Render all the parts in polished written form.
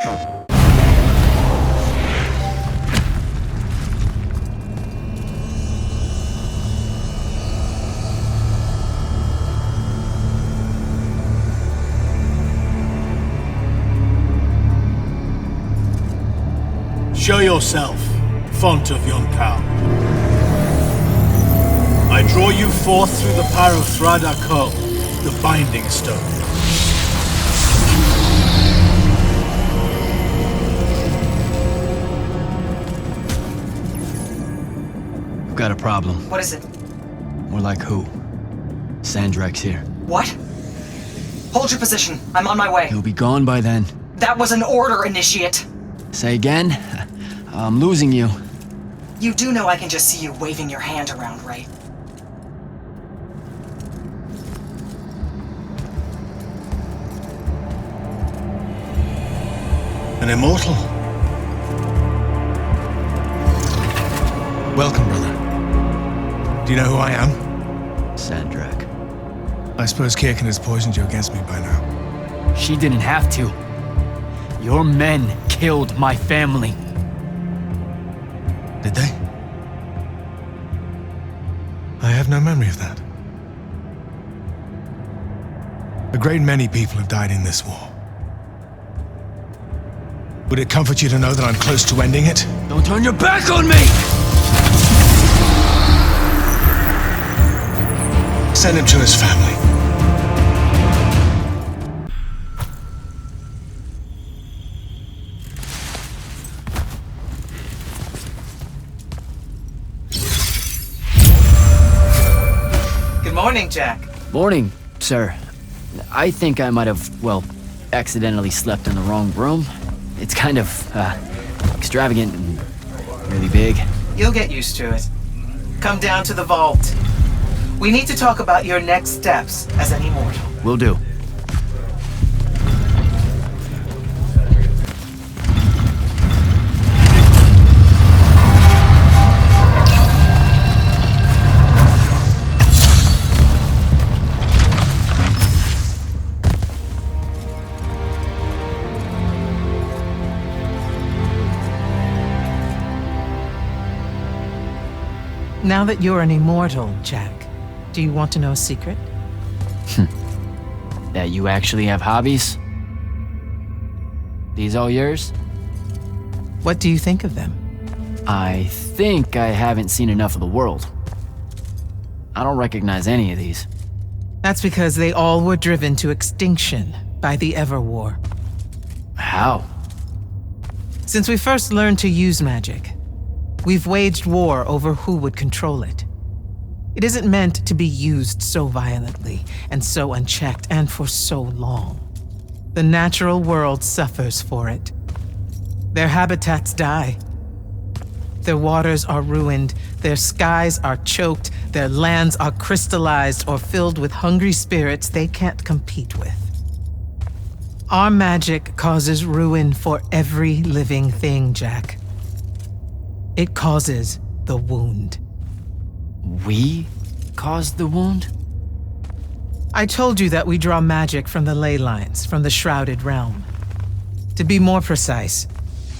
Show yourself, font of yon cow. I draw you forth through the power of SANDRAKK, the binding stone. I've got a problem. What is it? More like who? SANDRAKK's here. What? Hold your position. I'm on my way. He'll be gone by then. That was an order, Initiate. Say again? I'm losing you. You do know I can just see you waving your hand around, right? An immortal? Welcome, brother. Do you know who I am? SANDRAKK. I suppose Kirkin has poisoned you against me by now. She didn't have to. Your men killed my family. Did they? I have no memory of that. A great many people have died in this war. Would it comfort you to know that I'm close to ending it? Don't turn your back on me! Send him to his family. Good morning, Jack. Morning, sir. I think I might have, well, accidentally slept in the wrong room. It's kind of, extravagant and really big. You'll get used to it. Come down to the vault. We need to talk about your next steps as an immortal. Will do. Now that you're an immortal, Jack, do you want to know a secret? That you actually have hobbies? These all yours? What do you think of them? I think I haven't seen enough of the world. I don't recognize any of these. That's because they all were driven to extinction by the Everwar. How? Since we first learned to use magic, we've waged war over who would control it. It isn't meant to be used so violently and so unchecked and for so long. The natural world suffers for it. Their habitats die. Their waters are ruined, their skies are choked, their lands are crystallized or filled with hungry spirits they can't compete with. Our magic causes ruin for every living thing, Jack. It causes the wound. We caused the wound? I told you that we draw magic from the ley lines, from the Shrouded Realm. To be more precise,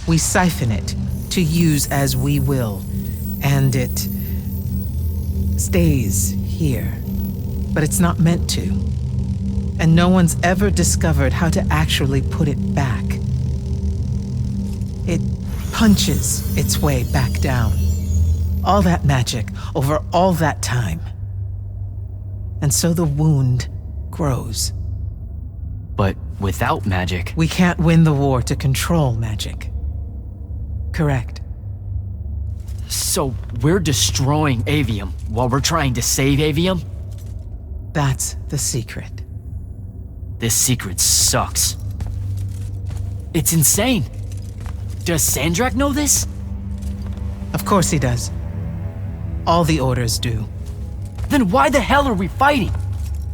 we siphon it to use as we will, and it stays here. But it's not meant to. And no one's ever discovered how to actually put it back. It punches its way back down. All that magic over all that time. And so the wound grows. But without magic... We can't win the war to control magic. Correct. So we're destroying AVEUM while we're trying to save AVEUM? That's the secret. This secret sucks. It's insane. Does SANDRAKK know this? Of course he does. All the orders do. Then why the hell are we fighting?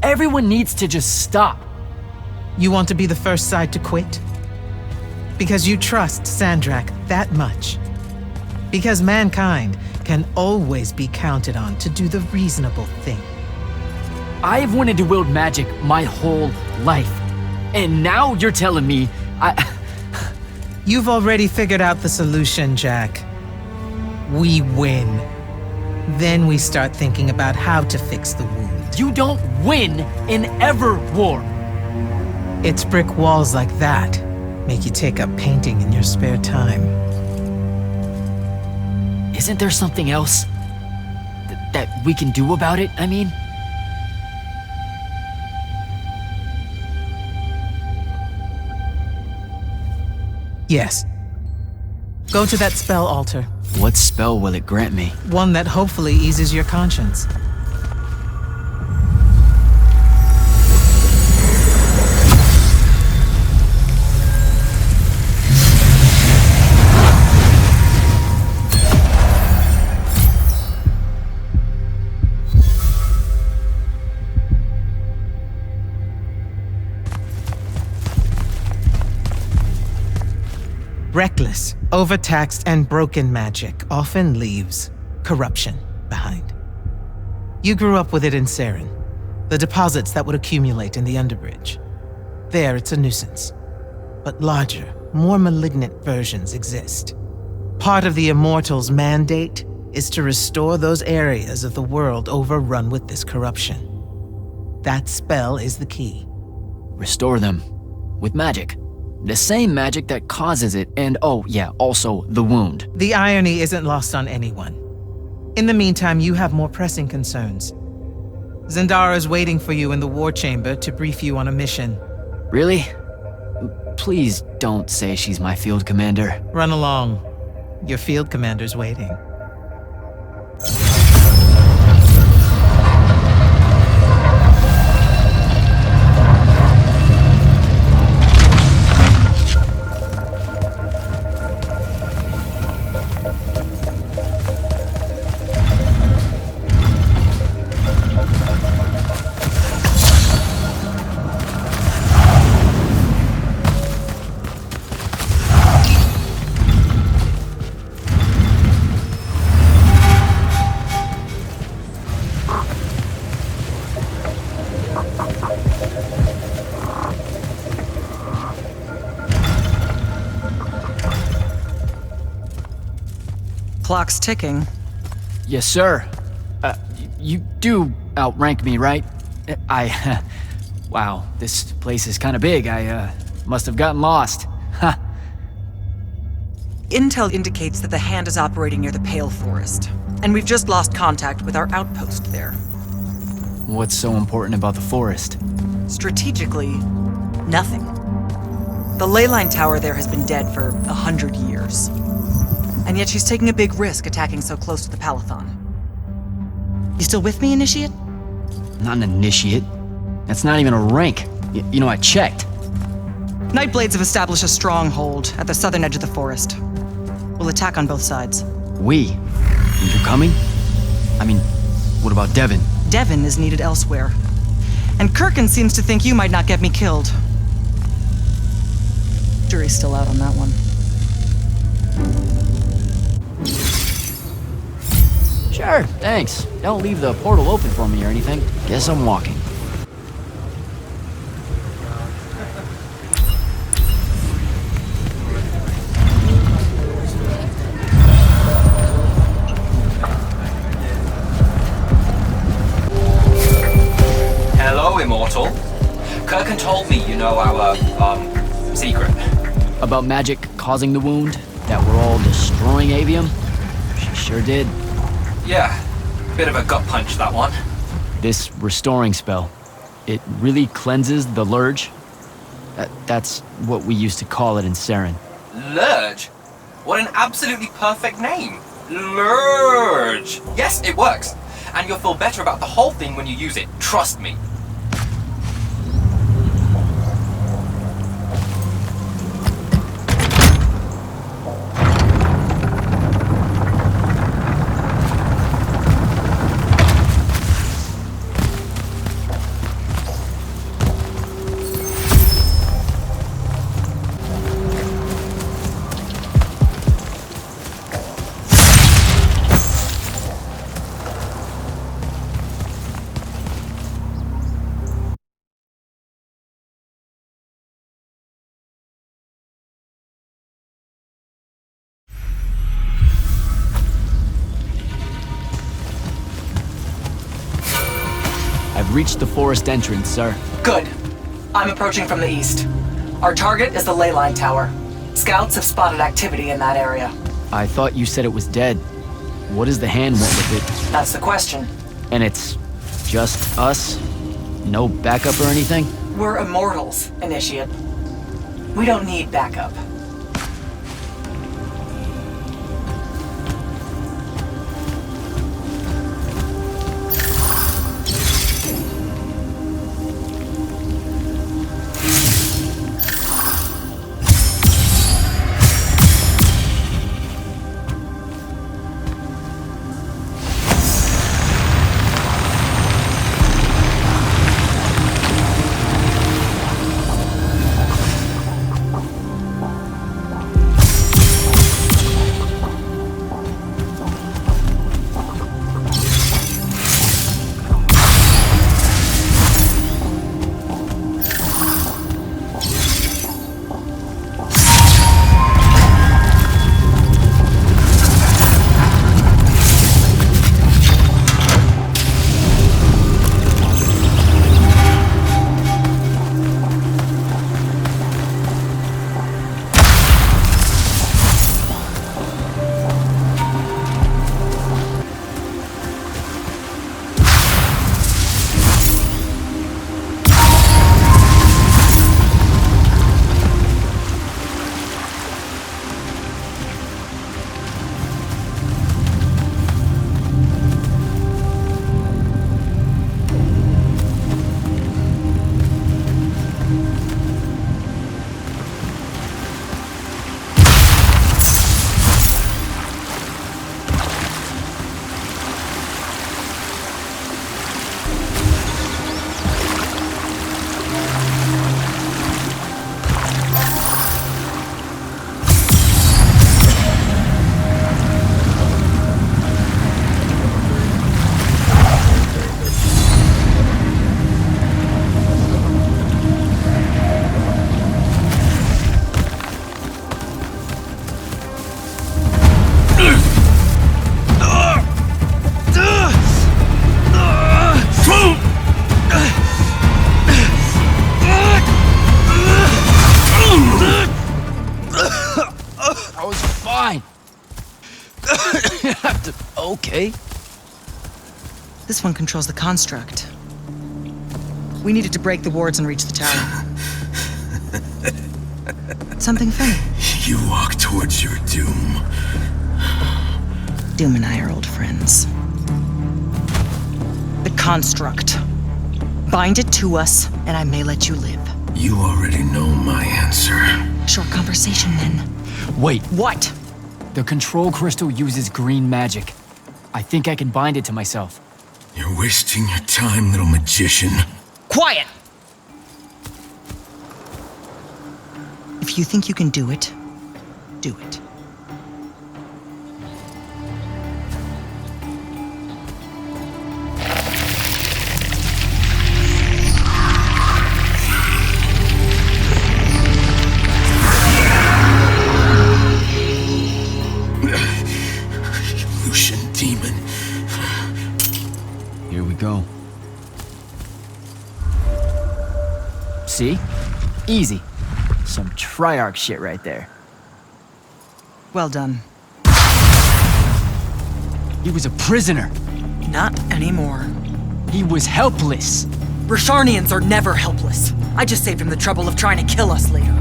Everyone needs to just stop. You want to be the first side to quit? Because you trust SANDRAKK that much. Because mankind can always be counted on to do the reasonable thing. I've wanted to wield magic my whole life. And now you're telling me You've already figured out the solution, Jack. We win. Then we start thinking about how to fix the wound. You don't win in ever war. It's brick walls like that make you take up painting in your spare time. Isn't there something else that we can do about it, I mean? Yes. Go to that spell altar. What spell will it grant me? One that hopefully eases your conscience. Reckless, overtaxed, and broken magic often leaves corruption behind. You grew up with it in Saren, the deposits that would accumulate in the Underbridge. There, it's a nuisance. But larger, more malignant versions exist. Part of the Immortals' mandate is to restore those areas of the world overrun with this corruption. That spell is the key. Restore them. With magic. The same magic that causes it, and oh yeah, also the wound. The irony isn't lost on anyone. In the meantime, you have more pressing concerns. Zendara's waiting for you in the war chamber to brief you on a mission. Really? Please don't say she's my field commander. Run along. Your field commander's waiting. Clock's ticking. Yes, sir. You do outrank me, right? Wow, this place is kind of big. I must have gotten lost. Ha. Intel indicates that the Hand is operating near the Pale Forest, and we've just lost contact with our outpost there. What's so important about the forest? Strategically, nothing. The leyline tower there has been dead for 100 years. And yet she's taking a big risk attacking so close to the Palathon. You still with me, Initiate? Not an initiate. That's not even a rank. You know, I checked. Nightblades have established a stronghold at the southern edge of the forest. We'll attack on both sides. We? And you're coming? I mean, what about Devin? Devin is needed elsewhere. And Kirkin seems to think you might not get me killed. Jury's still out on that one. Sure, thanks. Don't leave the portal open for me or anything. Guess I'm walking. Hello, Immortal. Kirkin told me you know our, secret. About magic causing the wound? That we're all destroying AVEUM? She sure did. Yeah, bit of a gut punch, that one. This restoring spell, it really cleanses the Lurge? That's what we used to call it in Saren. Lurge? What an absolutely perfect name. Lurge. Yes, it works. And you'll feel better about the whole thing when you use it. Trust me. I've reached the forest entrance, sir. Good. I'm approaching from the east. Our target is the ley line tower. Scouts have spotted activity in that area. I thought you said it was dead. What does the hand want with it? That's the question. And it's just us? No backup or anything? We're Immortals, Initiate. We don't need backup. Okay. This one controls the construct. We needed to break the wards and reach the tower. Something funny. You walk towards your doom. Doom and I are old friends. The construct. Bind it to us, and I may let you live. You already know my answer. Short conversation, then. Wait, What? the control crystal uses green magic. I think I can bind it to myself. You're wasting your time, little magician. Quiet! If you think you can do it, do it. Illusion demon. Here we go. See? Easy. Some Triarch shit right there. Well done. He was a prisoner. Not anymore. He was helpless. Rasharnians are never helpless. I just saved him the trouble of trying to kill us later.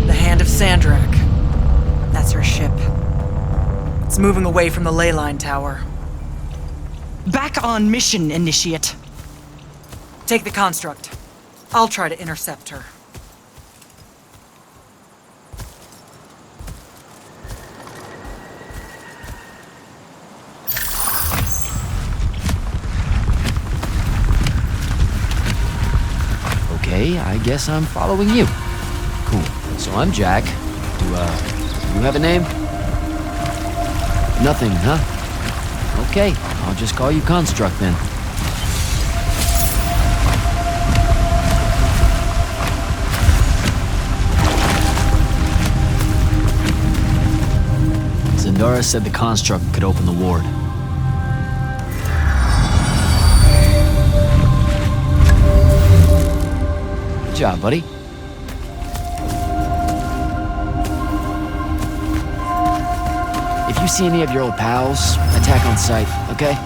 The Hand of SANDRAKK. That's her ship. It's moving away from the ley line tower. Back on mission, Initiate. Take the construct. I'll try to intercept her. Okay, I guess I'm following you. Cool. So I'm Jack. Do you have a name? Nothing, huh? Okay, I'll just call you Construct then. Rada said the construct could open the ward. Good job, buddy. If you see any of your old pals, attack on sight, okay?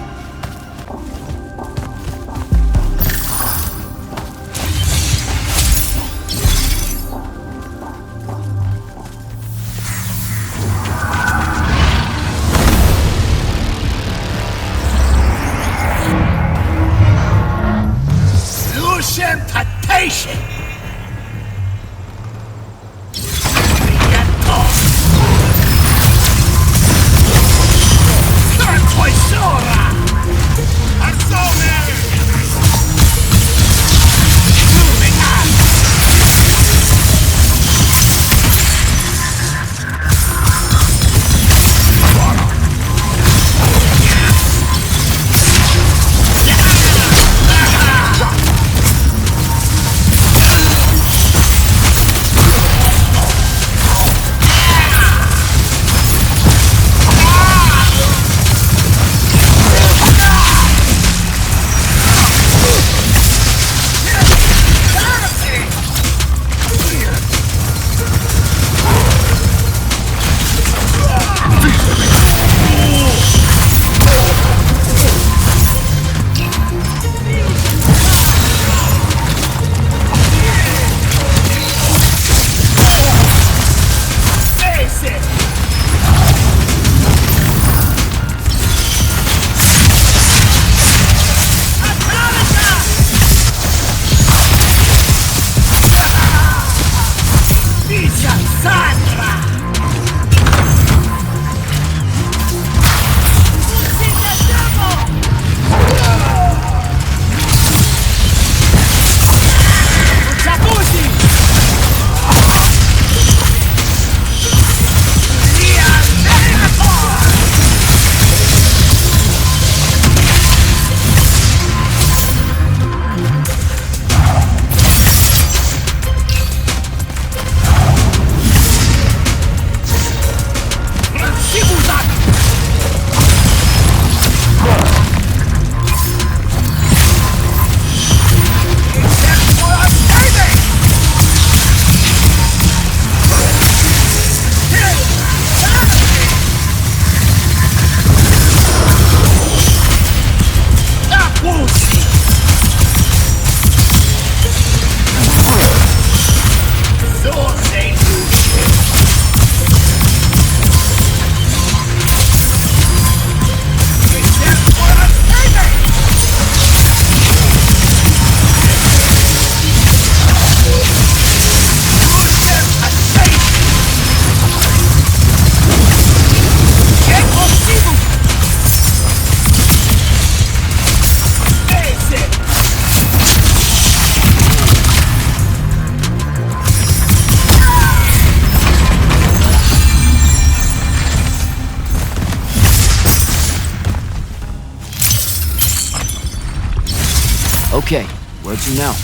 Okay, where to now?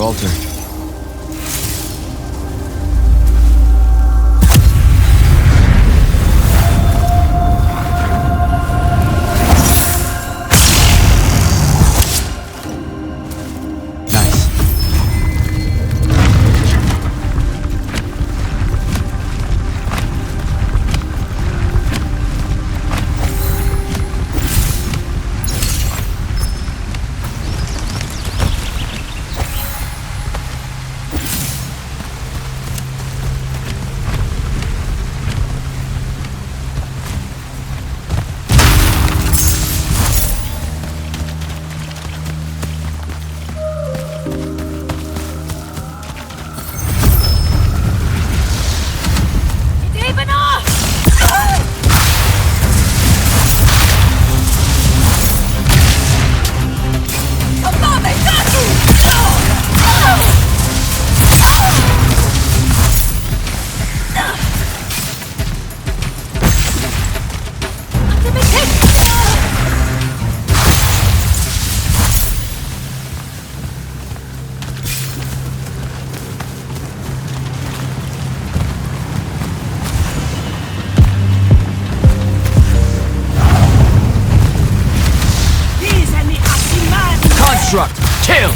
altar. Nice. Construct! Kill!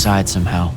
Side somehow.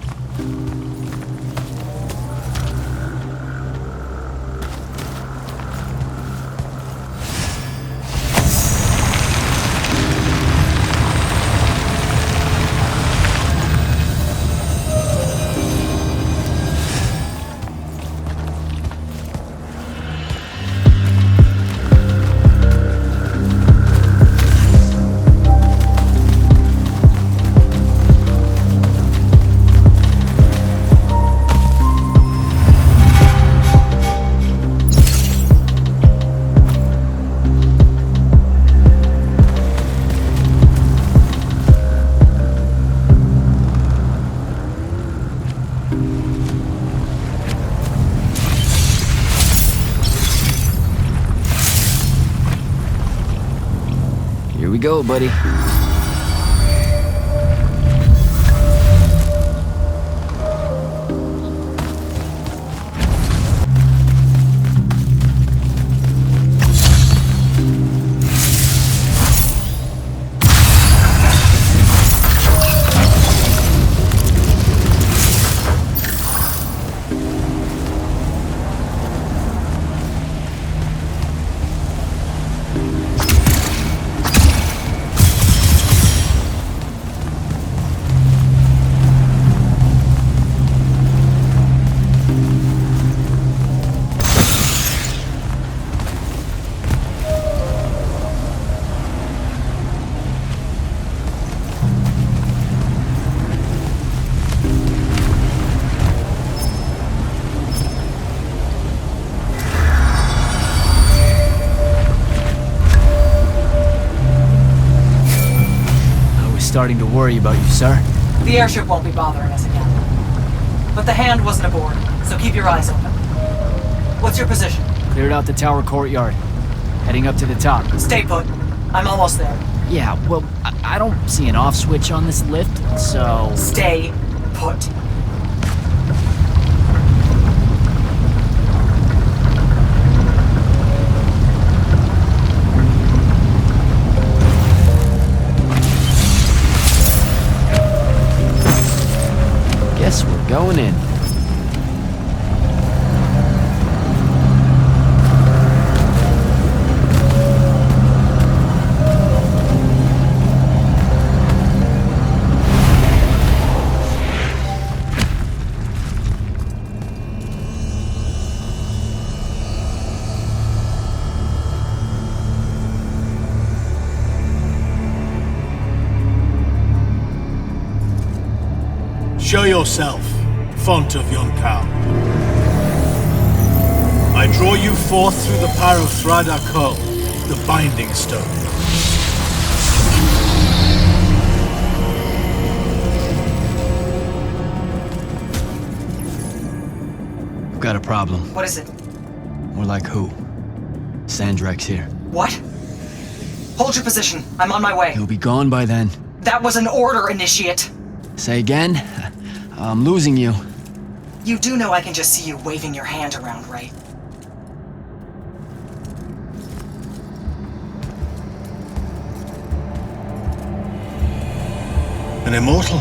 go, buddy. Starting to worry about you, sir. The airship won't be bothering us again. But the hand wasn't aboard, so keep your eyes open. What's your position? Cleared out the tower courtyard. Heading up to the top. Stay put. I'm almost there. Yeah, well, I don't see an off switch on this lift, so... Stay put. Guess we're going in. Show yourself, font of yon cow. I draw you forth through the power of SANDRAKK, the binding stone. We've got a problem. What is it? More like who? Sandrakk's here. What? Hold your position. I'm on my way. He'll be gone by then. That was an order, Initiate. Say again? I'm losing you. You do know I can just see you waving your hand around, right? An immortal?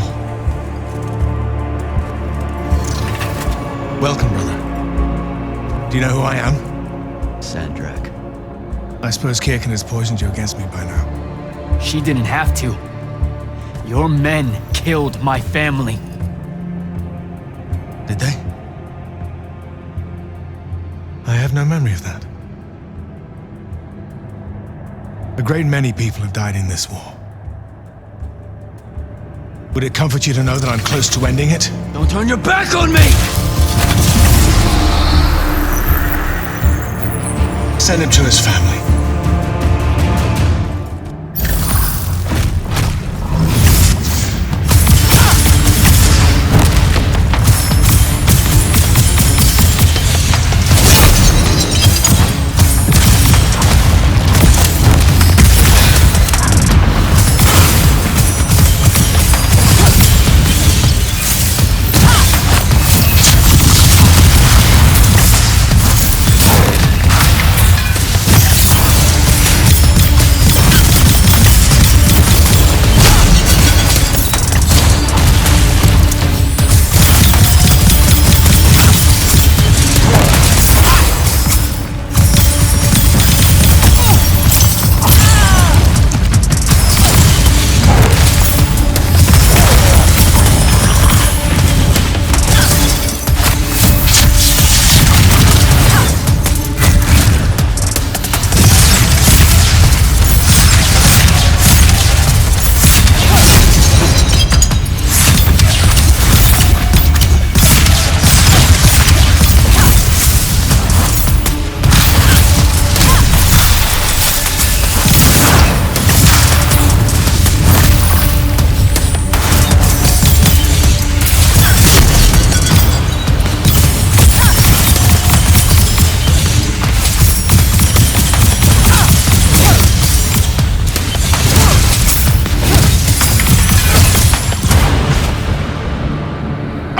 Welcome, brother. Do you know who I am? Sandrakk. I suppose Kirkin has poisoned you against me by now. She didn't have to. Your men killed my family. Did they? I have no memory of that. A great many people have died in this war. Would it comfort you to know that I'm close to ending it? Don't turn your back on me! Send him to his family.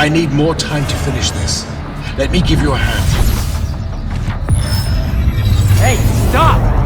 I need more time to finish this. Let me give you a hand. Hey, stop!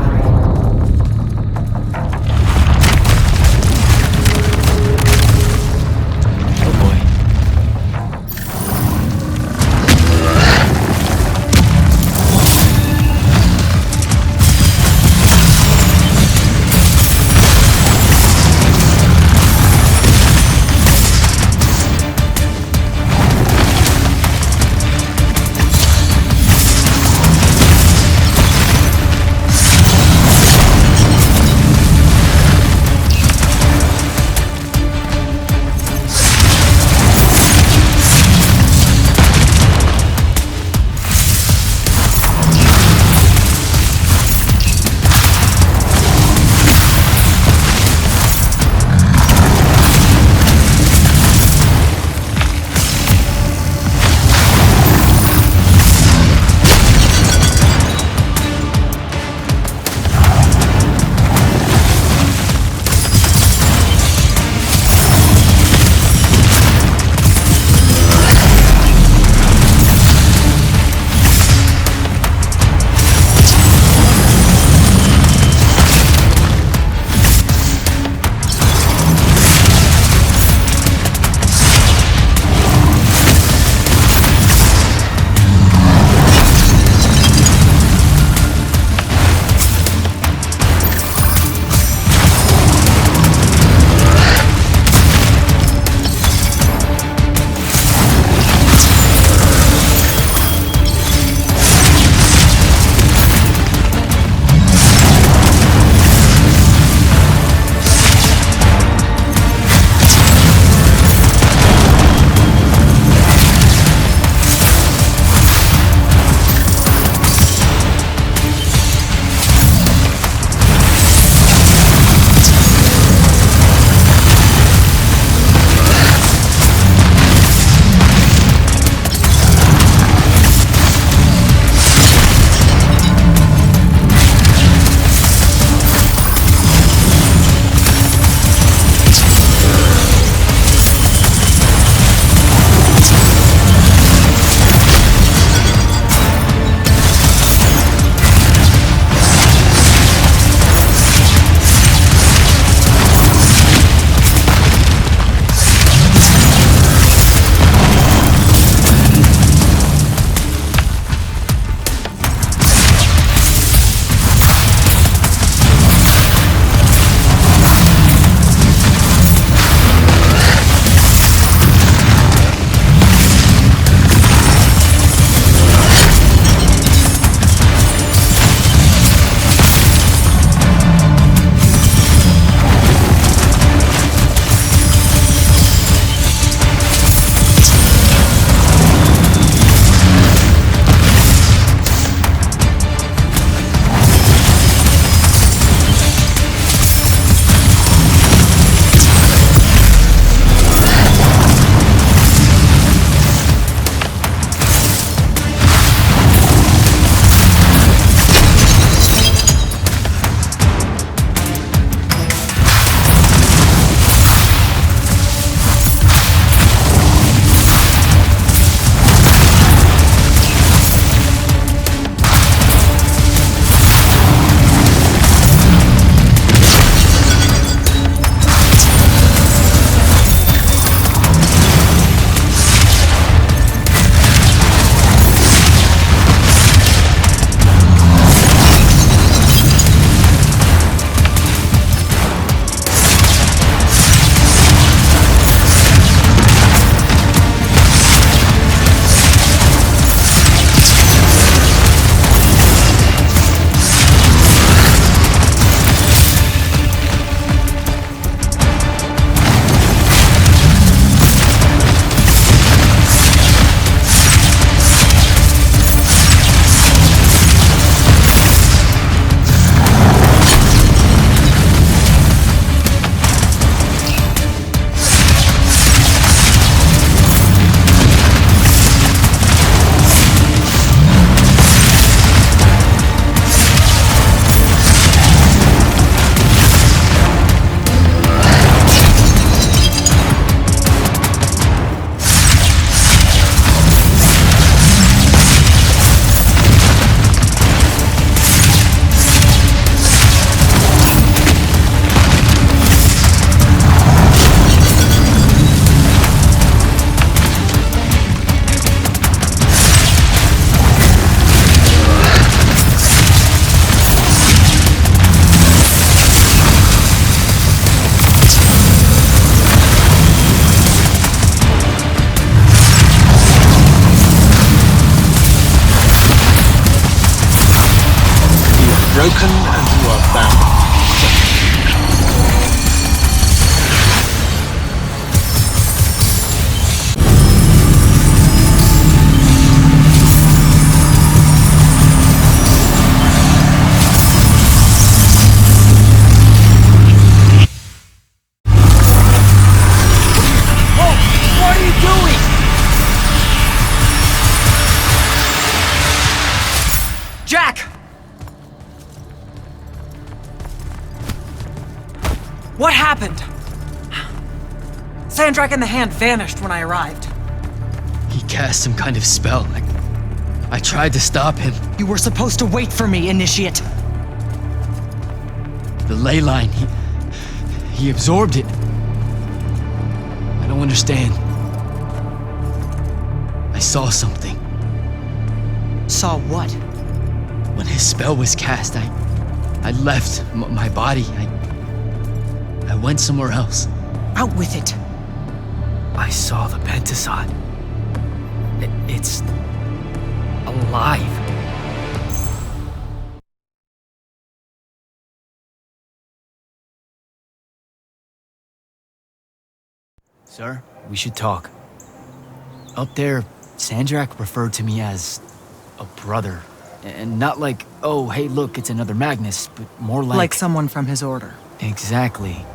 What happened? SANDRAKK in the hand vanished when I arrived. He cast some kind of spell. I tried to stop him. You were supposed to wait for me, Initiate. The ley line, he absorbed it. I don't understand. I saw something. Saw what? When his spell was cast, I left my body. I went somewhere else. Out with it. I saw the Pentasod. It's alive. Sir, we should talk. Up there, SANDRAKK referred to me as a brother. And not like, oh, hey, look, it's another Magnus, but more like... Like someone from his order. Exactly.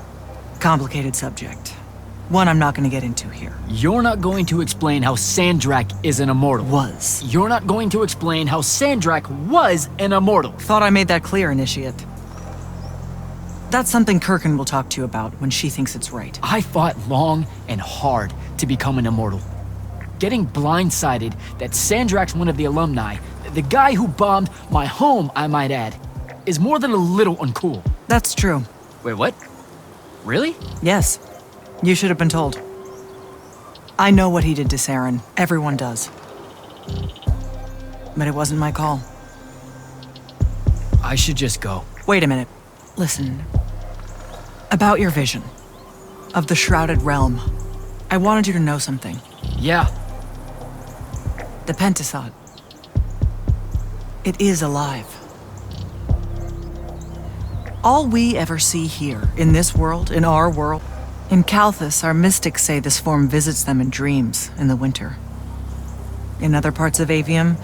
Complicated subject. One I'm not going to get into here. You're not going to explain how SANDRAKK is an immortal. Was. You're not going to explain how SANDRAKK was an immortal. Thought I made that clear, Initiate. That's something Kirkin will talk to you about when she thinks it's right. I fought long and hard to become an immortal. Getting blindsided that SANDRAKK's one of the alumni, the guy who bombed my home, I might add, is more than a little uncool. That's true. Wait, what? Really? Yes. You should have been told. I know what he did to Saren. Everyone does. But it wasn't my call. I should just go. Wait a minute. Listen. About your vision of the Shrouded Realm, I wanted you to know something. Yeah. The Pentasod. It is alive. All we ever see here, in this world, in our world, in Kalthus, our mystics say this form visits them in dreams in the winter. In other parts of Aveum,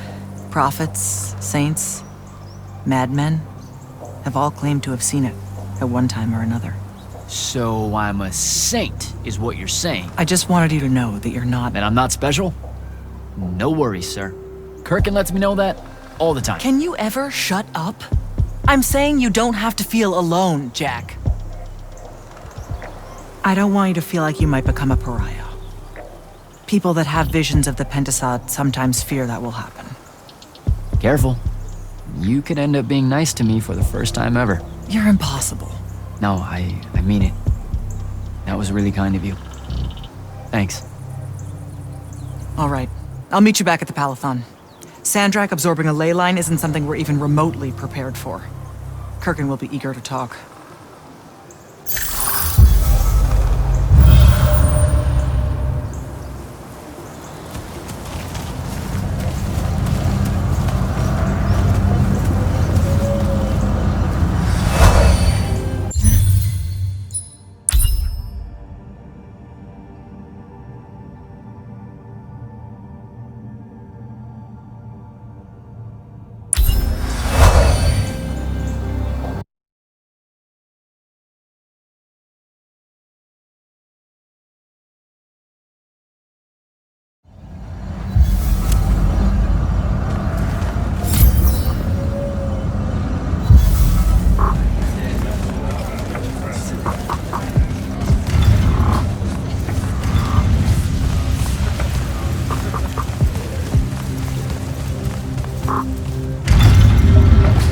prophets, saints, madmen have all claimed to have seen it at one time or another. So I'm a saint, is what you're saying. I just wanted you to know that you're not. And I'm not special? No worries, sir. Kirkin lets me know that all the time. Can you ever shut up? I'm saying you don't have to feel alone, Jack. I don't want you to feel like you might become a pariah. People that have visions of the Pentasod sometimes fear that will happen. Careful. You could end up being nice to me for the first time ever. You're impossible. No, I mean it. That was really kind of you. Thanks. All right. I'll meet you back at the Palathon. SANDRAKK absorbing a ley line isn't something we're even remotely prepared for. Kirkin will be eager to talk.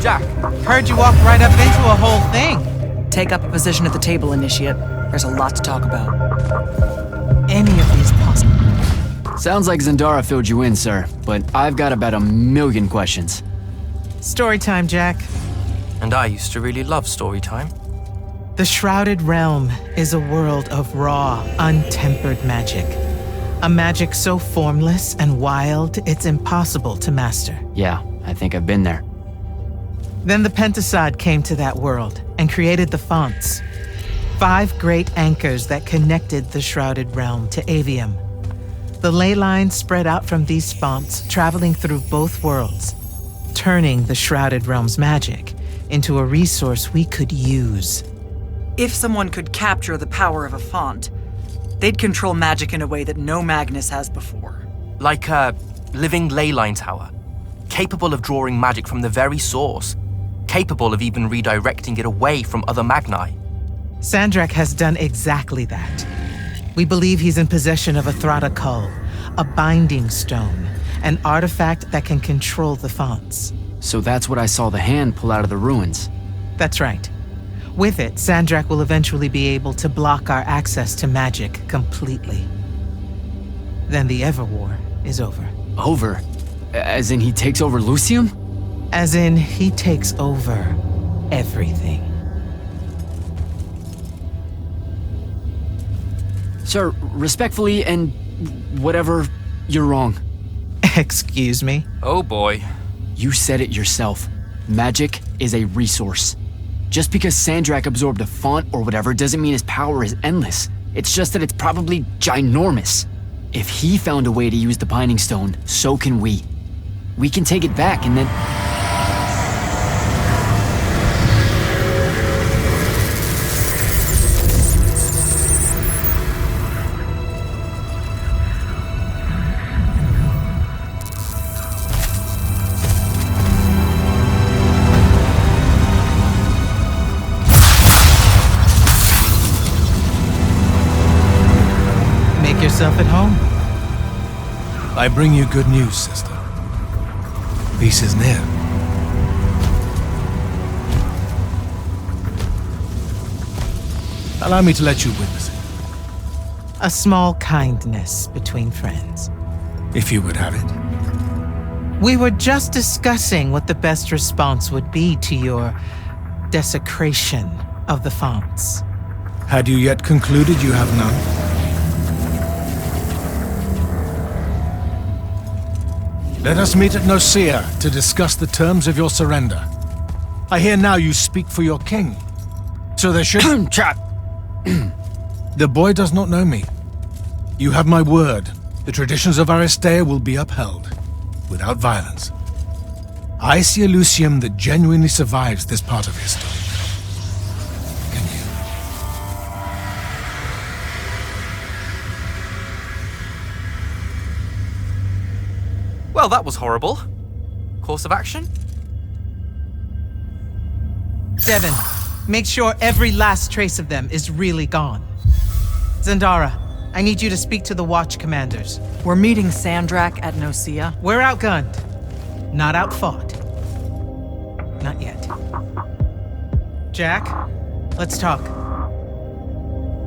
Jack, Heard you walk right up into a whole thing. Take up a position at the table, Initiate. There's a lot to talk about. Any of these possible. Sounds like Zendara filled you in, sir, but I've got about 1,000,000 questions. Story time, Jack. and I used to really love story time. The Shrouded Realm is a world of raw, untempered magic. A magic so formless and wild, it's impossible to master. Yeah, I think I've been there. Then the Pentasod came to that world and created the fonts. 5 great anchors that connected the Shrouded Realm to Aveum. The ley lines spread out from these fonts, traveling through both worlds, turning the Shrouded Realm's magic into a resource we could use. If someone could capture the power of a font, they'd control magic in a way that no Magnus has before. Like a living ley line tower, capable of drawing magic from the very source, capable of even redirecting it away from other Magni. SANDRAKK has done exactly that. We believe he's in possession of a Thrada Cull, a binding stone, an artifact that can control the fonts. So that's what I saw the hand pull out of the ruins. That's right. With it, SANDRAKK will eventually be able to block our access to magic completely. Then the Everwar is over. Over? As in he takes over Lucium? As in, he takes over everything. Sir, respectfully and whatever, you're wrong. Excuse me? Oh boy. You said it yourself. Magic is a resource. Just because SANDRAKK absorbed a font or whatever doesn't mean his power is endless. It's just that it's probably ginormous. If he found a way to use the Binding Stone, so can we. We can take it back and then... Make yourself at home. I bring you good news, sister. Peace is near. Allow me to let you witness it, A small kindness between friends. if you would have it. We were just discussing what the best response would be to your desecration of the fonts. Had you yet concluded you have none? Let us meet at Nicaea to discuss the terms of your surrender. I hear now you speak for your king. So there should... Trap! The boy does not know me. You have my word. The traditions of Aristea will be upheld, without violence. I see a Lucium that genuinely survives this part of history. Can you? Well, that was horrible. Course of action? Devin, make sure every last trace of them is really gone. Zendara, I need you to speak to the Watch commanders. We're meeting SANDRAKK at Nicaea. We're outgunned, not outfought. Not yet. Jack, let's talk.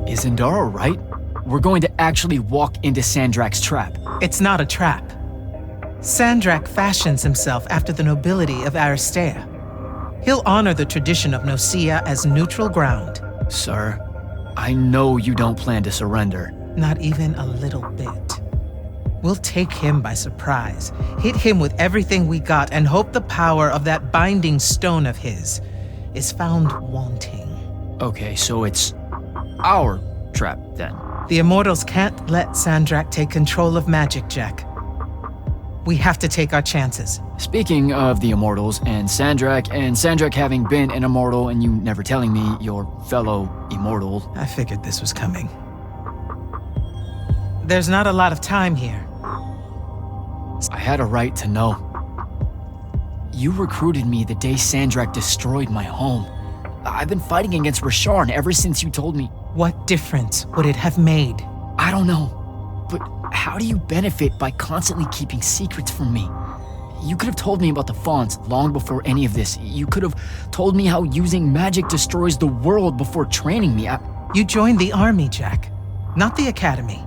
Is Zendara right? We're going to actually walk into SANDRAKK's trap. It's not a trap. SANDRAKK fashions himself after the nobility of Aristea. He'll honor the tradition of Nicaea as neutral ground. Sir, I know you don't plan to surrender. Not even a little bit. We'll take him by surprise, hit him with everything we got, and hope the power of that binding stone of his is found wanting. Okay, so it's our trap then. The Immortals can't let SANDRAKK take control of magic, Jack. We have to take our chances. Speaking of the Immortals and SANDRAKK having been an Immortal and you never telling me your fellow Immortal. I figured this was coming. There's not a lot of time here. I had a right to know. You recruited me the day SANDRAKK destroyed my home. I've been fighting against Rasharn ever since you told me. What difference would it have made? I don't know, but how do you benefit by constantly keeping secrets from me? You could have told me about the fonts long before any of this. You could have told me how using magic destroys the world before training me. You joined the army, Jack, not the academy.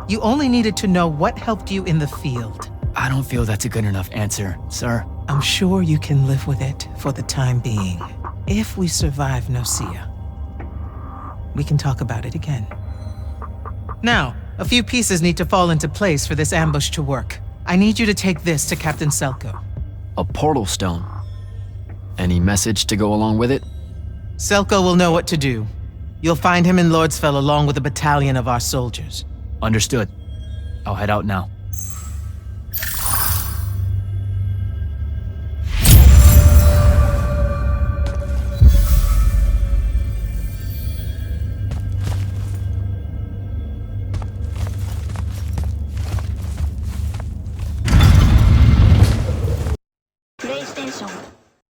You only needed to know what helped you in the field. I don't feel that's a good enough answer, sir. I'm sure you can live with it for the time being. If we survive Nicaea, we can talk about it again. Now, a few pieces need to fall into place for this ambush to work. I need you to take this to Captain Selko. A portal stone. Any message to go along with it? Selko will know what to do. You'll find him in Lordsfell along with a battalion of our soldiers. Understood. I'll head out now.